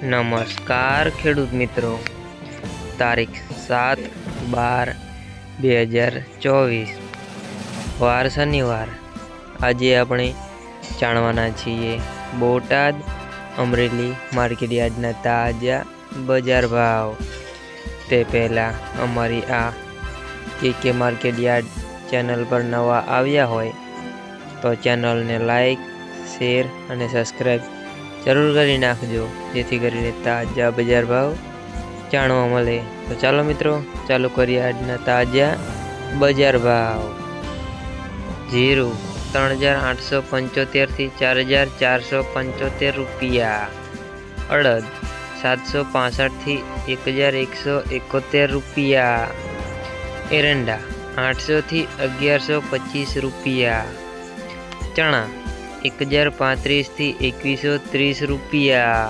નમસ્કાર ખેડૂત મિત્રો, તારીખ 7/12/2024 વાર શનિવાર। આજે આપણે જાણવાના છીએ બોટાદ અમરેલી માર્કેટ યાર્ડના તાજા બજાર ભાવ। તે પહેલાં અમારી આ કે માર્કેટ યાર્ડ ચેનલ પર નવા આવ્યા હોય તો ચેનલને લાઈક, શેર અને સબસ્ક્રાઈબ જરૂર કરી નાખજો, જેથી કરીને તાજા બજાર ભાવ જાણવા મળે। તો ચાલો મિત્રો, ચાલુ કરીએ આજના તાજા બજાર ભાવ। જીરું 3875 થી 4475 રૂપિયા। અડદ 765 થી 1171 રૂપિયા। એરંડા 800 થી 1125 રૂપિયા। ચણા 1035 થી 2130 રૂપિયા।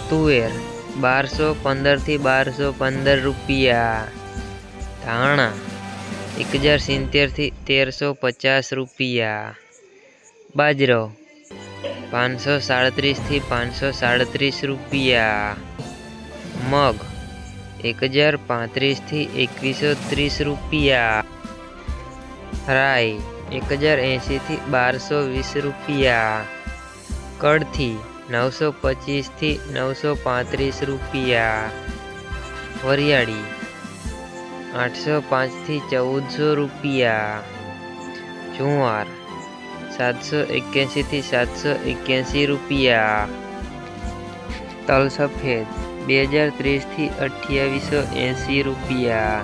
તુવેર 1215 થી 1215 રૂપિયા। ધાણા 1070 થી 1350 રૂપિયા। બાજરો 537 થી 537 રૂપિયા। મગ 1035 થી 2130 રૂપિયા। રાઈ 1080 થી 1220 રૂપિયા। કડથી 925 થી 935 રૂપિયા। વરિયાળી 805 થી 1400 રૂપિયા। જુવાર 781 થી 781 રૂપિયા। તલ સફેદ 2030 થી 2880 રૂપિયા।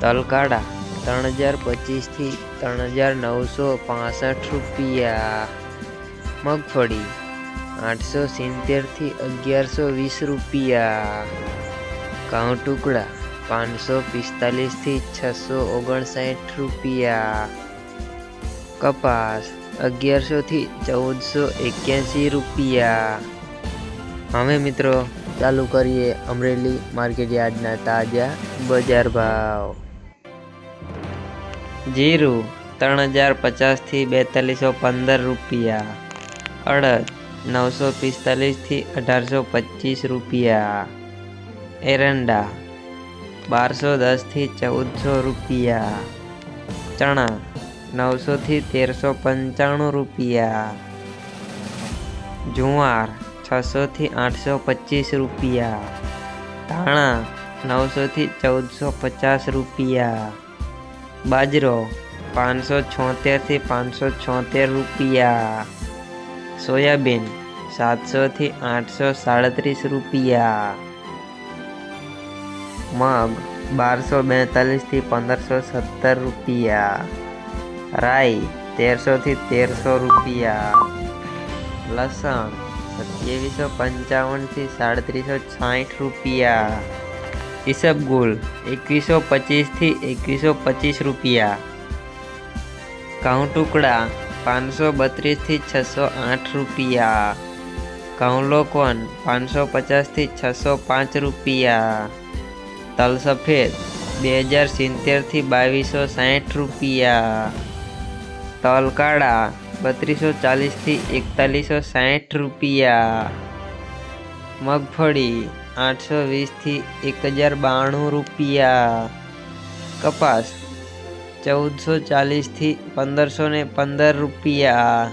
તલ કાળા 3025 થી 3965 રૂપિયા। મગફળી 870 થી 1120 રૂપિયા। ઘઉં ટુકડા 545 થી 659 રૂપિયા। કપાસ 1100 થી 1481 રૂપિયા। હવે મિત્રો ચાલુ કરીએ અમરેલી માર્કેટ યાર્ડના તાજા બજાર ભાવ। જીરું 3050 થી 4215 રૂપિયા। અડદ 945 થી 1825 રૂપિયા। એરંડા 1210 થી 1400 રૂપિયા। ચણા 900 થી 1395 રૂપિયા। જુવાર 600 થી 825 રૂપિયા। ધાણા 900 થી 1450 રૂપિયા। બાજરો 576 થી 576 રૂપિયા। સોયાબીન 700 થી 837 રૂપિયા। મગ 1242 થી 1517 રૂપિયા। રાઈ 1300 થી 1300 રૂપિયા। લસણ 2755 થી 3760 રૂપિયા। ઈસબગુલ 2125 થી 2125 રૂપિયા। ઘઉં ટુકડા 532 થી 608 રૂપિયા। ઘઉં લોકવન 550 થી 605 રૂપિયા। તલ સફેદ 2070 થી 2260 રૂપિયા। તલ કાળા 3240 થી 4160 રૂપિયા। મગફળી 820 થી 1092 રૂપિયા। કપાસ 1440 થી 1515 રૂપિયા।